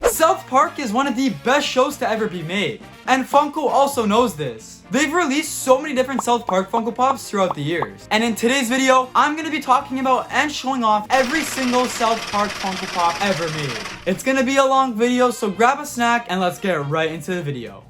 South Park is one of the best shows to ever be made, and Funko also knows this. They've released so many different South Park Funko Pops throughout the years, and in today's video, I'm gonna be talking about and showing off every single South Park Funko Pop ever made. It's gonna be a long video, so grab a snack and let's get right into the video.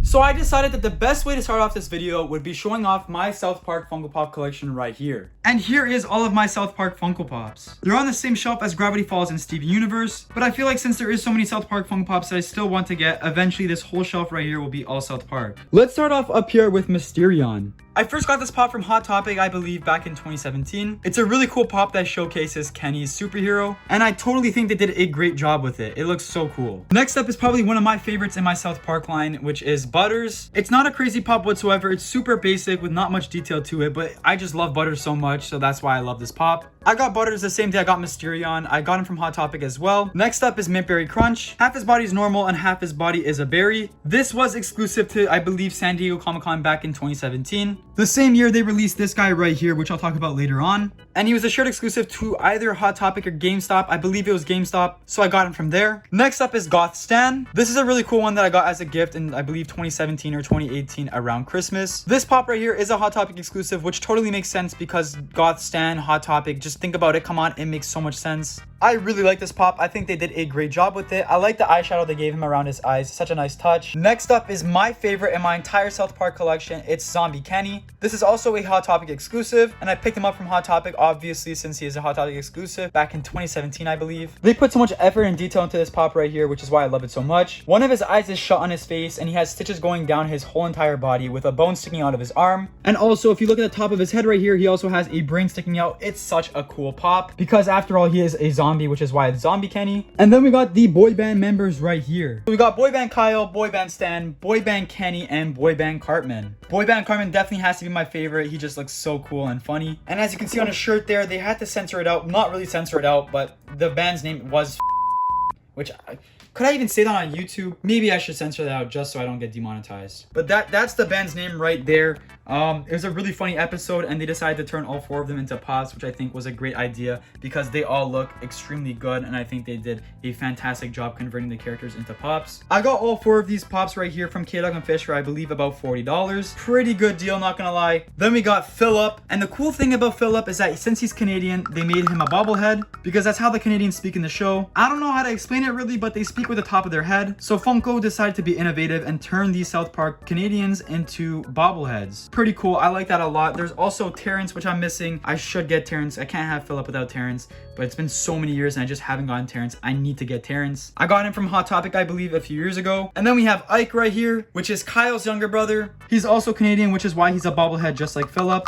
So I decided that the best way to start off this video would be showing off my South Park Funko Pop collection right here. And here is all of my South Park Funko Pops. They're on the same shelf as Gravity Falls and Steven Universe, but I feel like since there is so many South Park Funko Pops that I still want to get, eventually this whole shelf right here will be all South Park. Let's start off up here with Mysterion. I first got this pop from Hot Topic, I believe, back in 2017. It's a really cool pop that showcases Kenny's superhero, and I totally think they did a great job with it. It looks so cool. Next up is probably one of my favorites in my South Park line, which is Butters. It's not a crazy pop whatsoever. It's super basic with not much detail to it, but I just love Butters so much, so that's why I love this pop. I got Butters the same day I got Mysterion. I got him from Hot Topic as well. Next up is Mint Berry Crunch. Half his body is normal and half his body is a berry. This was exclusive to, I believe, San Diego Comic-Con back in 2017. The same year they released this guy right here, which I'll talk about later on. And he was a shirt exclusive to either Hot Topic or GameStop. I believe it was GameStop, so I got him from there. Next up is Goth Stan. This is a really cool one that I got as a gift in, I believe, 2017 or 2018 around Christmas. This pop right here is a Hot Topic exclusive, which totally makes sense because Goth Stan, Hot Topic, just think about it, come on, it makes so much sense. I really like this pop. I think they did a great job with it. I like the eyeshadow they gave him around his eyes. Such a nice touch. Next up is my favorite in my entire South Park collection. It's Zombie Kenny. This is also a Hot Topic exclusive, and I picked him up from Hot Topic, obviously, since he is a Hot Topic exclusive back in 2017, I believe. They put so much effort and detail into this pop right here, which is why I love it so much. One of his eyes is shut on his face, and he has stitches going down his whole entire body with a bone sticking out of his arm. And also, if you look at the top of his head right here, he also has a brain sticking out. It's such a cool pop, because after all, he is a zombie, which is why it's Zombie Kenny. And then we got the boy band members right here. We got Boy Band Kyle, Boy Band Stan, Boy Band Kenny, and Boy Band Cartman. Boy Band Cartman definitely has to be my favorite. He just looks so cool and funny. And as you can see on his shirt there, they had to censor it out. Not really censor it out, but the band's name was which could I even say that on YouTube? Maybe I should censor that out just so I don't get demonetized. But that's the band's name right there. It was a really funny episode, and they decided to turn all four of them into pops, which I think was a great idea because they all look extremely good, and I think they did a fantastic job converting the characters into pops. I got all four of these pops right here from K-Dog and Fish for, I believe, about $40. Pretty good deal, not gonna lie. Then we got Philip, and the cool thing about Philip is that since he's Canadian, they made him a bobblehead because that's how the Canadians speak in the show. I don't know how to explain it really, but they speak with the top of their head. So Funko decided to be innovative and turn these South Park Canadians into bobbleheads. Pretty cool. I like that a lot. There's also Terrence, which I'm missing. I should get Terrence. I can't have Philip without Terrence, but it's been so many years and I just haven't gotten Terrence. I need to get Terrence. I got him from Hot Topic, I believe, a few years ago. And then we have Ike right here, which is Kyle's younger brother. He's also Canadian, which is why he's a bobblehead just like Philip.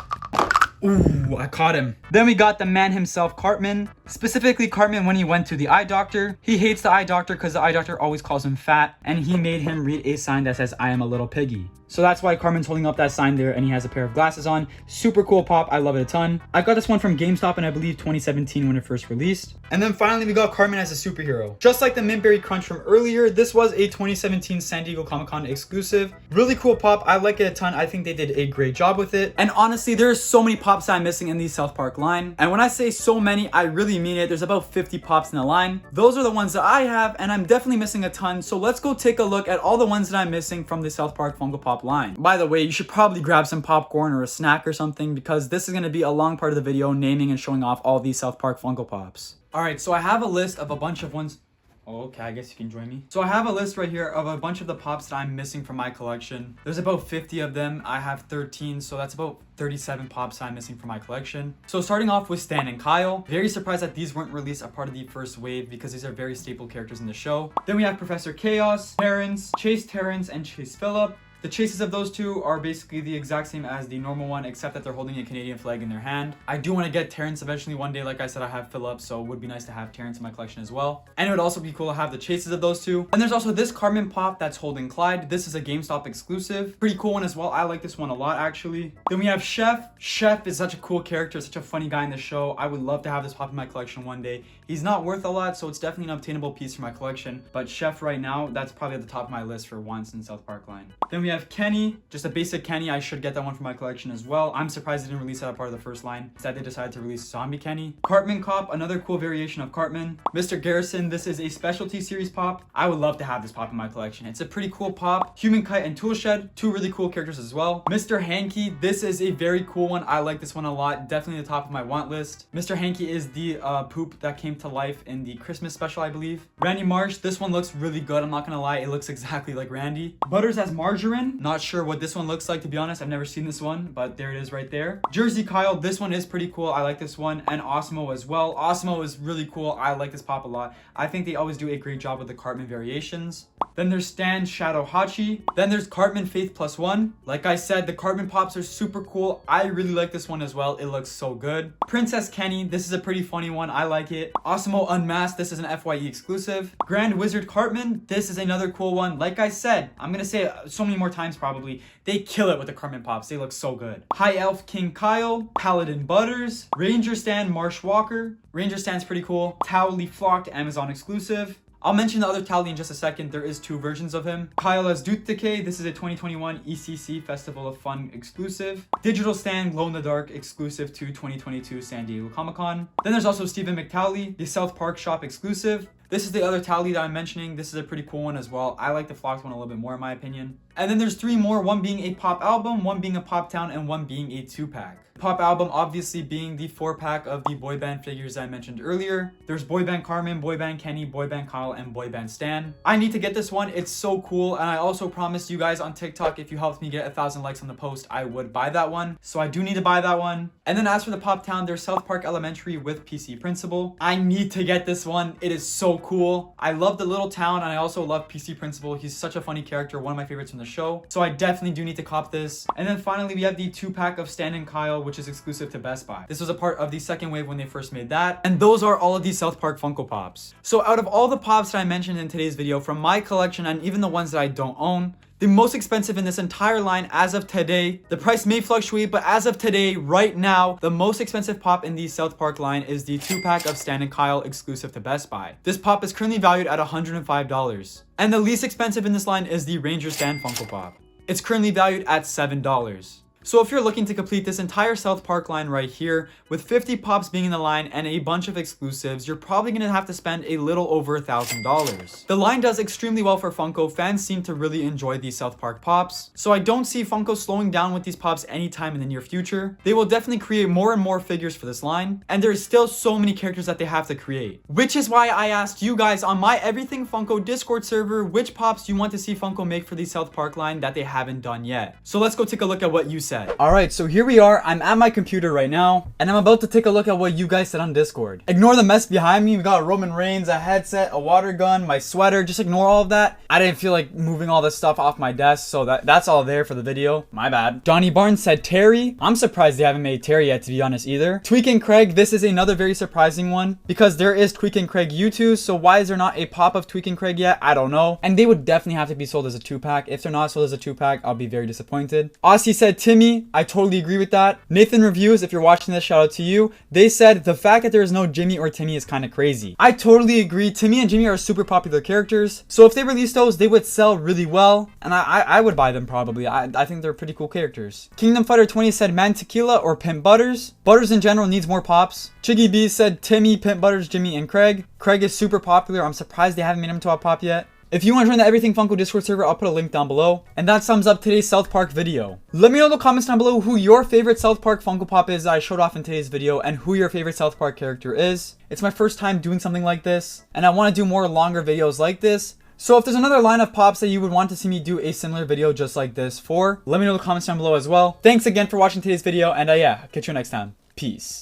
Ooh, I caught him. Then we got the man himself, Cartman. Specifically, Cartman when he went to the eye doctor. He hates the eye doctor because the eye doctor always calls him fat, and he made him read a sign that says, "I am a little piggy." So that's why Cartman's holding up that sign there, and he has a pair of glasses on. Super cool pop. I love it a ton. I got this one from GameStop in, I believe, 2017 when it first released. And then finally, we got Cartman as a superhero. Just like the Mint Berry Crunch from earlier, this was a 2017 San Diego Comic-Con exclusive. Really cool pop. I like it a ton. I think they did a great job with it. And honestly, there's so many pops I'm missing in the South Park line. And when I say so many, I really mean it. There's about 50 pops in the line. Those are the ones that I have, and I'm definitely missing a ton. So let's go take a look at all the ones that I'm missing from the South Park Funko Pop line. By the way, you should probably grab some popcorn or a snack or something because this is going to be a long part of the video naming and showing off all these South Park Funko Pops. Alright, so I have a list of a bunch of ones. Oh, okay, I guess you can join me. So I have a list right here of a bunch of the pops that I'm missing from my collection. There's about 50 of them. I have 13, so that's about 37 pops I'm missing from my collection. So starting off with Stan and Kyle. Very surprised that these weren't released a part of the first wave because these are very staple characters in the show. Then we have Professor Chaos, Terrence, Chase Terrence, and Chase Phillip. The chases of those two are basically the exact same as the normal one, except that they're holding a Canadian flag in their hand. I do want to get Terrence eventually one day. Like I said, I have Philip, so it would be nice to have Terrence in my collection as well. And it would also be cool to have the chases of those two. And there's also this Cartman pop that's holding Clyde. This is a GameStop exclusive. Pretty cool one as well. I like this one a lot, actually. Then we have Chef. Chef is such a cool character, such a funny guy in the show. I would love to have this pop in my collection one day. He's not worth a lot, so it's definitely an obtainable piece for my collection. But Chef right now, that's probably at the top of my list for once in South Park line. Then we have have Kenny, just a basic Kenny. I should get that one for my collection as well. I'm surprised they didn't release that as part of the first line. Instead, they decided to release Zombie Kenny. Cartman Cop, another cool variation of Cartman. Mr. Garrison, this is a specialty series pop. I would love to have this pop in my collection. It's a pretty cool pop. Human Kite and Toolshed, two really cool characters as well. Mr. Hanky, this is a very cool one. I like this one a lot. Definitely the top of my want list. Mr. Hanky is the poop that came to life in the Christmas special, I believe. Randy Marsh, this one looks really good. I'm not gonna lie, it looks exactly like Randy. Butters as Margarine, not sure what this one looks like, to be honest. I've never seen this one, but there it is right there. Jersey Kyle, this one is pretty cool. I like this one. And Osmo as well. Osmo is really cool. I like this pop a lot. I think they always do a great job with the Cartman variations. Then there's Stan Shadow Hachi. Then there's Cartman Faith Plus One. Like I said, the Cartman pops are super cool. I really like this one as well. It looks so good. Princess Kenny, this is a pretty funny one. I like it. Osmo Unmasked, this is an FYE exclusive. Grand Wizard Cartman, this is another cool one. Like I said, I'm gonna say it so many more times probably, they kill it with the Cartman pops. They look so good. High Elf King Kyle, Paladin Butters, Ranger Stan Marsh Walker. Ranger Stan's pretty cool. Towley Flocked, Amazon exclusive. I'll mention the other Tally in just a second. There is two versions of him. Kyle as Duke Decay. This is a 2021 ECC Festival of Fun exclusive. Digital Stan Glow in the Dark exclusive to 2022 San Diego Comic-Con. Then there's also Stephen McTally, the South Park Shop exclusive. This is the other Tally that I'm mentioning. This is a pretty cool one as well. I like the Flocked one a little bit more in my opinion. And then there's three more, one being a pop album, one being a pop town, and one being a 2-pack. Pop album obviously being the 4-pack of the boy band figures I mentioned earlier. There's Boy Band Cartman, Boy Band Kenny, Boy Band Kyle, and Boy Band Stan. I need to get this one. It's so cool. And I also promised you guys on TikTok, if you helped me get 1,000 likes on the post, I would buy that one. So I do need to buy that one. And then as for the pop town, there's South Park Elementary with PC Principal. I need to get this one. It is so cool. I love the little town, and I also love PC Principal. He's such a funny character, one of my favorites from the show. So I definitely do need to cop this. And then finally, we have the 2-pack of Stan and Kyle, which is exclusive to Best Buy. This was a part of the second wave when they first made that. And those are all of these South Park Funko Pops. So out of all the pops that I mentioned in today's video from my collection, and even the ones that I don't own, the most expensive in this entire line as of today, the price may fluctuate, but as of today, right now, the most expensive pop in the South Park line is the 2-pack of Stan and Kyle exclusive to Best Buy. This pop is currently valued at $105. And the least expensive in this line is the Ranger Stan Funko Pop. It's currently valued at $7. So if you're looking to complete this entire South Park line right here, with 50 pops being in the line and a bunch of exclusives, you're probably going to have to spend a little over $1,000. The line does extremely well for Funko. Fans seem to really enjoy these South Park pops. So I don't see Funko slowing down with these pops anytime in the near future. They will definitely create more and more figures for this line, and there's still so many characters that they have to create. Which is why I asked you guys on my Everything Funko Discord server, which pops you want to see Funko make for the South Park line that they haven't done yet. So let's go take a look at what you said. Alright, so here we are. I'm at my computer right now, and I'm about to take a look at what you guys said on Discord. Ignore the mess behind me. We got Roman Reigns, a headset, a water gun, my sweater. Just ignore all of that. I didn't feel like moving all this stuff off my desk, so that's all there for the video. My bad. Johnny Barnes said Terry. I'm surprised they haven't made Terry yet, to be honest, either. Tweak and Craig, this is another very surprising one, because there is Tweak and Craig U2, so why is there not a pop of Tweak and Craig yet? I don't know. And they would definitely have to be sold as a 2-pack. If they're not sold as a 2-pack, I'll be very disappointed. Aussie said Timmy. I totally agree with that. Nathan Reviews, if you're watching this, shout out to you. They said the fact that there is no Jimmy or Timmy is kind of crazy. I totally agree. Timmy and Jimmy are super popular characters, so if they release those, they would sell really well, and I would buy them probably. I think they're pretty cool characters. Kingdom Fighter 20 said Man Tequila or Pimp Butters. Butters in general needs more pops. Chiggy B said Timmy, Pimp Butters, Jimmy, and Craig. Craig is super popular. I'm surprised they haven't made him to a pop yet. If you want to join the Everything Funko Discord server, I'll put a link down below. And that sums up today's South Park video. Let me know in the comments down below who your favorite South Park Funko Pop is that I showed off in today's video, and who your favorite South Park character is. It's my first time doing something like this, and I want to do more longer videos like this. So if there's another line of pops that you would want to see me do a similar video just like this for, let me know in the comments down below as well. Thanks again for watching today's video, and yeah, catch you next time. Peace.